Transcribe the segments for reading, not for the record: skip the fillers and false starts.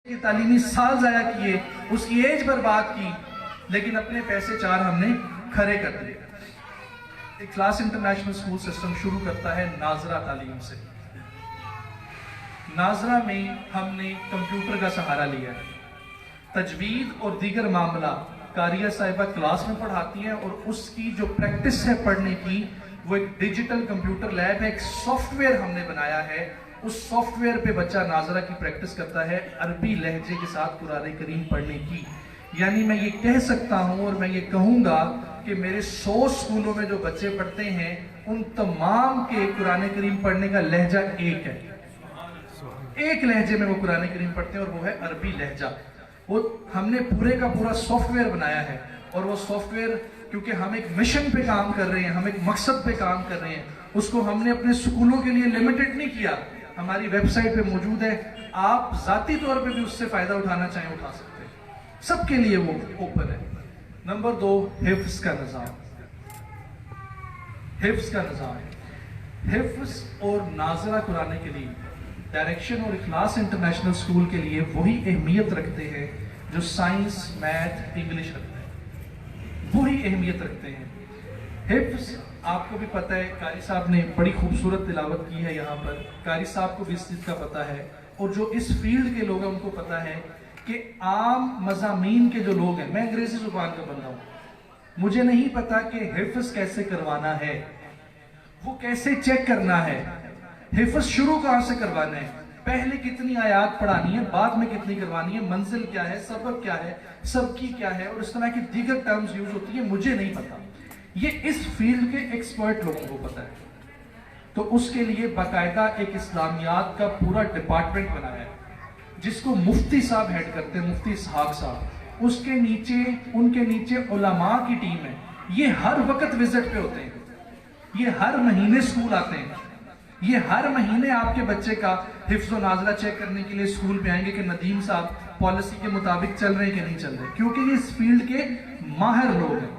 کی تعلیمی سال ضائع کیے، اس کی ایج برباد کی، لیکن اپنے پیسے چار ہم نے کھڑے کر دیے۔ ایک کلاس انٹرنیشنل اسکول سسٹم شروع کرتا ہے ناظرہ تعلیم سے۔ ناظرہ میں ہم نے کمپیوٹر کا سہارا لیا ہے، تجوید اور دیگر معاملہ قاریہ صاحبہ کلاس میں پڑھاتی ہیں، اور اس کی جو پریکٹس ہے پڑھنے کی وہ ایک ڈیجیٹل کمپیوٹر لیب ہے، ایک سافٹ ویئر ہم نے بنایا ہے۔ اس سافٹ ویئر پہ بچہ ناظرہ کی پریکٹس کرتا ہے عربی لہجے کے ساتھ قرآن کریم پڑھنے کی۔ یعنی میں یہ کہہ سکتا ہوں اور میں یہ کہوں گا کہ میرے 100 سکولوں میں جو بچے پڑھتے ہیں ان تمام کے قرآن کریم پڑھنے کا لہجہ ایک ہے، ایک لہجے میں وہ قرآن کریم پڑھتے ہیں، اور وہ ہے عربی لہجہ۔ وہ ہم نے پورے کا پورا سافٹ ویئر بنایا ہے، اور وہ سافٹ ویئر کیونکہ ہم ایک مشن پہ کام کر رہے ہیں، ہم ایک مقصد پہ کام کر رہے ہیں، اس کو ہم نے اپنے سکولوں کے لیے لمیٹڈ نہیں کیا، ہماری ویب سائٹ پہ موجود ہے، آپ ذاتی طور پہ بھی اس سے فائدہ اٹھانا چاہیں اٹھا سکتے ہیں، سب کے لیے وہ اوپن ہے۔ نمبر 2، حفظ کا نظام۔ حفظ کا نظام، حفظ اور ناظرہ قرآن کریم ڈائریکشن اور اخلاص انٹرنیشنل اسکول کے لیے وہی اہمیت رکھتے ہیں جو سائنس، میتھ، انگلش رکھتے ہیں، وہی اہمیت رکھتے ہیں۔ حفظ آپ کو بھی پتہ ہے، قاری صاحب نے بڑی خوبصورت تلاوت کی ہے یہاں پر، قاری صاحب کو بھی اس چیز کا پتہ ہے، اور جو اس فیلڈ کے لوگ ہیں ان کو پتہ ہے کہ عام مضامین کے جو لوگ ہیں، میں انگریزی زبان کا بندہ ہوں، مجھے نہیں پتا کہ حفظ کیسے کروانا ہے، وہ کیسے چیک کرنا ہے، حفظ شروع کہاں سے کروانا ہے، پہلے کتنی آیات پڑھانی ہے، بعد میں کتنی کروانی ہے، منزل کیا ہے، سبب کیا ہے، سب کی کیا ہے، اور اس طرح کی دیگر ٹرمز یوز ہوتی ہیں، مجھے نہیں پتا، یہ اس فیلڈ کے ایکسپرٹ لوگوں کو پتا ہے۔ تو اس کے لیے باقاعدہ ایک اسلامیات کا پورا ڈپارٹمنٹ بنایا ہے جس کو مفتی صاحب ہیڈ کرتے ہیں، مفتی اسحاق صاحب، اس کے نیچے ان کے نیچے علماء کی ٹیم ہے، یہ ہر وقت وزٹ پہ ہوتے ہیں، یہ ہر مہینے سکول آتے ہیں، یہ ہر مہینے آپ کے بچے کا حفظ و ناظرہ چیک کرنے کے لیے سکول پہ آئیں گے کہ ندیم صاحب پالیسی کے مطابق چل رہے ہیں کہ نہیں چل رہے، کیونکہ یہ اس فیلڈ کے ماہر لوگ ہیں۔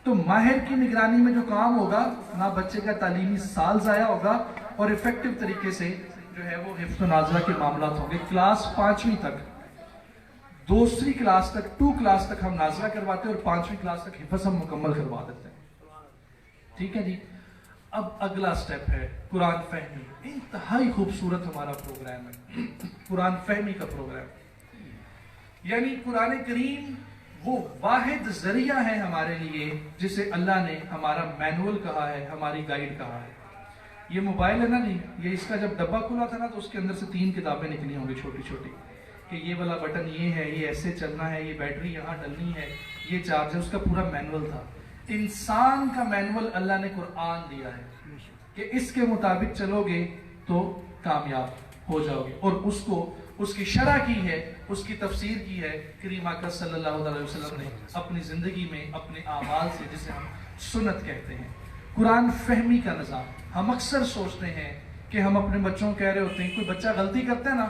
تو ماہر کی نگرانی میں جو کام ہوگا، نہ بچے کا تعلیمی سال ضائع ہوگا، اور ایفیکٹو طریقے سے جو ہے وہ حفظ و ناظرہ کے معاملات ہوں گے۔ کلاس 5ویں تک، دوسری کلاس تک، 2 کلاس تک ہم ناظرہ کرواتے ہیں، اور 5ویں کلاس تک حفظ ہم مکمل کروا دیتے ہیں۔ ٹھیک ہے جی، اب اگلا سٹیپ ہے قرآن فہمی۔ انتہائی خوبصورت ہمارا پروگرام ہے، قرآن فہمی کا پروگرام، یعنی قرآن کریم وہ واحد ذریعہ ہے ہمارے لیے جسے اللہ نے ہمارا مینول کہا ہے، ہماری گائیڈ کہا ہے۔ یہ موبائل ہے نا جی، یہ اس کا جب ڈبہ کھلا تھا نا تو اس کے اندر سے 3 کتابیں نکلی ہوں گی چھوٹی چھوٹی، کہ یہ والا بٹن یہ ہے، یہ ایسے چلنا ہے، یہ بیٹری یہاں ڈلنی ہے، یہ چارج ہے، اس کا پورا مینول تھا۔ انسان کا مینول اللہ نے قرآن دیا ہے کہ اس کے مطابق چلو گے تو کامیاب ہو جاؤ گے، اور اس کو اس کی شرح کی ہے، اس کی تفسیر کی ہے کریم آقا صلی اللہ علیہ وسلم نے اپنی زندگی میں اپنے اعمال سے، جسے ہم سنت کہتے ہیں۔ قرآن فہمی کا نظام، ہم اکثر سوچتے ہیں کہ ہم اپنے بچوں کو کہہ رہے ہوتے ہیں، کوئی بچہ غلطی کرتا ہے نا،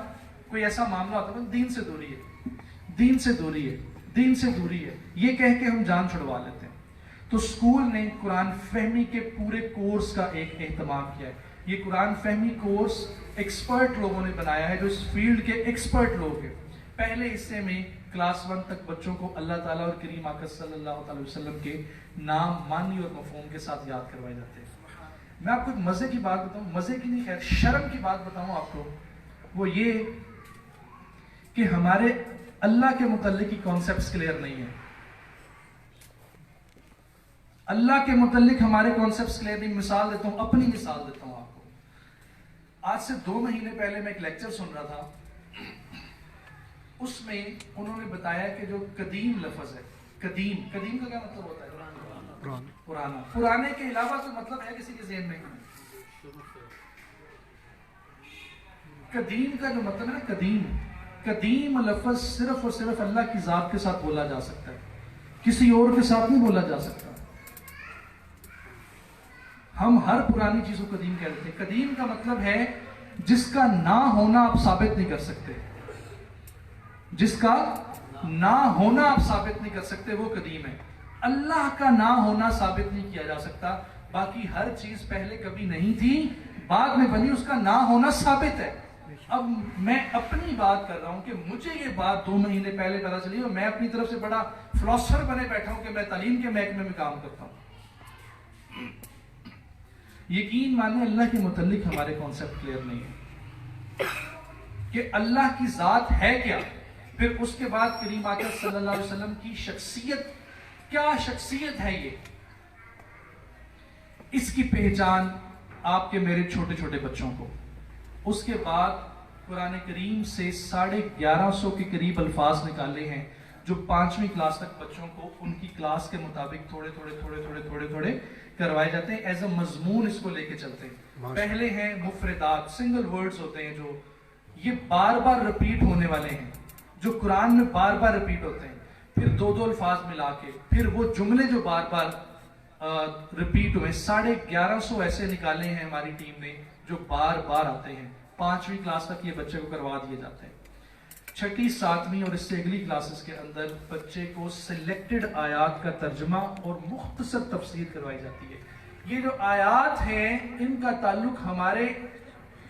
کوئی ایسا معاملہ ہوتا ہے، دین سے دوری ہے، دین سے دوری ہے، دین سے دوری ہے، یہ کہہ کے ہم جان چھڑوا لیتے ہیں۔ تو اسکول نے قرآن فہمی کے پورے کورس کا ایک اہتمام کیا ہے۔ یہ قرآن فہمی کورس ایکسپرٹ لوگوں نے بنایا ہے، جو اس فیلڈ کے ایکسپرٹ لوگ ہیں۔ پہلے حصے میں کلاس 1 تک بچوں کو اللہ تعالیٰ اور کریم آقا صلی اللہ علیہ وسلم کے نام معنی اور مفہوم کے ساتھ یاد کروائے جاتے ہیں۔ میں آپ کو ایک مزے کی بات بتاؤں، مزے کی نہیں، خیر شرم کی بات بتاؤں آپ کو، وہ یہ کہ ہمارے اللہ کے متعلق کی کانسیپٹس کلیئر نہیں ہیں۔ اللہ کے متعلق ہمارے کانسیپٹس کلیئر نہیں۔ مثال دیتا ہوں، اپنی مثال دیتا ہوں آپ کو۔ آج سے 2 مہینے پہلے میں ایک لیکچر سن رہا تھا، اس میں انہوں نے بتایا کہ جو قدیم لفظ ہے، قدیم کا کیا مطلب ہوتا ہے؟ پرانا۔ پرانے کے علاوہ کوئی مطلب ہے کسی کے ذہن میں؟ قدیم کا جو مطلب ہے نا، قدیم لفظ صرف اور صرف اللہ کی ذات کے ساتھ بولا جا سکتا ہے، کسی اور کے ساتھ نہیں بولا جا سکتا۔ ہم ہر پرانی چیز کو قدیم کہتے ہیں۔ قدیم کا مطلب ہے جس کا نہ ہونا آپ ثابت نہیں کر سکتے، جس کا نہ ہونا آپ ثابت نہیں کر سکتے، وہ قدیم ہے۔ اللہ کا نہ ہونا ثابت نہیں کیا جا سکتا، باقی ہر چیز پہلے کبھی نہیں تھی، بعد میں بنی، اس کا نہ ہونا ثابت ہے۔ اب میں اپنی بات کر رہا ہوں کہ مجھے یہ بات 2 مہینے پہلے پتا چلی اور میں اپنی طرف سے بڑا فلاسفر بنے بیٹھا ہوں کہ میں تعلیم کے محکمے میں کام کرتا ہوں. یقین مانیں اللہ کے متعلق ہمارے کانسیپٹ کلیئر نہیں ہے کہ اللہ کی ذات ہے کیا. پھر اس کے بعد کریم آقا صلی اللہ علیہ وسلم کی شخصیت کیا شخصیت ہے یہ, اس کی پہچان آپ کے میرے چھوٹے چھوٹے بچوں کو. اس کے بعد قرآن کریم سے 1150 کے قریب الفاظ نکالے ہیں جو 5ویں کلاس تک بچوں کو ان کی کلاس کے مطابق تھوڑے کروائے جاتے ہیں. ایز اے مضمون اس کو لے کے چلتے ہیں. پہلے ہیں مفردات, سنگل ورڈز ہوتے ہیں جو یہ بار بار رپیٹ ہونے والے ہیں, جو قرآن میں بار بار رپیٹ ہوتے ہیں. پھر 2 الفاظ ملا کے پھر وہ جملے جو بار بار رپیٹ ہوئے 1150 ایسے نکالے ہیں ہماری ٹیم نے جو بار بار آتے ہیں. 5ویں کلاس تک یہ بچے کو کروا دیے جاتے ہیں. 6ٹھی 7ویں اور اس سے اگلی کلاسز کے اندر بچے کو سلیکٹڈ آیات کا ترجمہ اور مختصر تفسیر کروائی جاتی ہے. یہ جو آیات ہیں ان کا تعلق ہمارے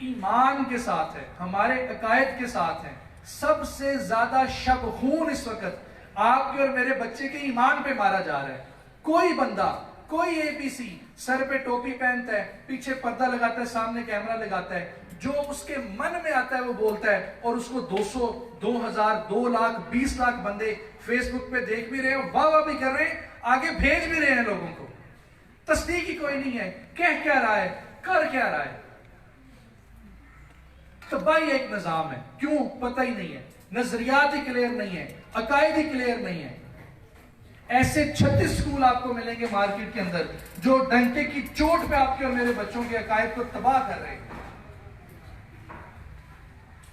ایمان کے ساتھ ہے, ہمارے عقائد کے ساتھ ہے. سب سے زیادہ شب خون اس وقت آپ کے اور میرے بچے کے ایمان پہ مارا جا رہا ہے. کوئی بندہ, کوئی ABC سر پہ ٹوپی پہنتا ہے, پیچھے پردہ لگاتا ہے, سامنے کیمرہ لگاتا ہے, جو اس کے من میں آتا ہے وہ بولتا ہے, اور اس کو 200, 2000, 2 لاکھ, 20 لاکھ بندے فیس بک پہ دیکھ بھی رہے ہیں, واہ واہ بھی کر رہے ہیں, آگے بھیج بھی رہے ہیں لوگوں کو. تصدیق ہی کوئی نہیں ہے, کہہ کیا رہا ہے, کر کیا رہا ہے. تباہی ایک نظام ہے. کیوں؟ پتہ ہی نہیں ہے, نظریات ہی کلیئر نہیں ہے, عقائد ہی کلیئر نہیں ہے. ایسے 36 سکول آپ کو ملیں گے مارکیٹ کے اندر جو ڈنکے کی چوٹ پہ آپ کے اور میرے بچوں کے عقائد کو تباہ کر رہے ہیں.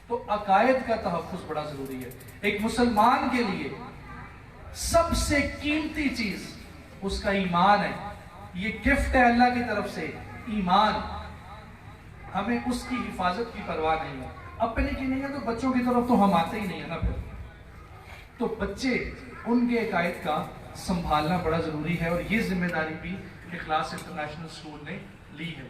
تو عقائد کا تحفظ بڑا ضروری ہے. ایک مسلمان کے لیے سب سے قیمتی چیز اس کا ایمان ہے. یہ گفٹ ہے اللہ کی طرف سے, ایمان. ہمیں اس کی حفاظت کی پرواہ نہیں ہے. اپنے کی نہیں ہے تو بچوں کی طرف تو ہم آتے ہی نہیں ہے نا. پھر تو بچے ان کے عقائد کا سنبھالنا بڑا ضروری ہے, اور یہ ذمہ داری بھی اخلاص انٹرنیشنل اسکول نے لی ہے.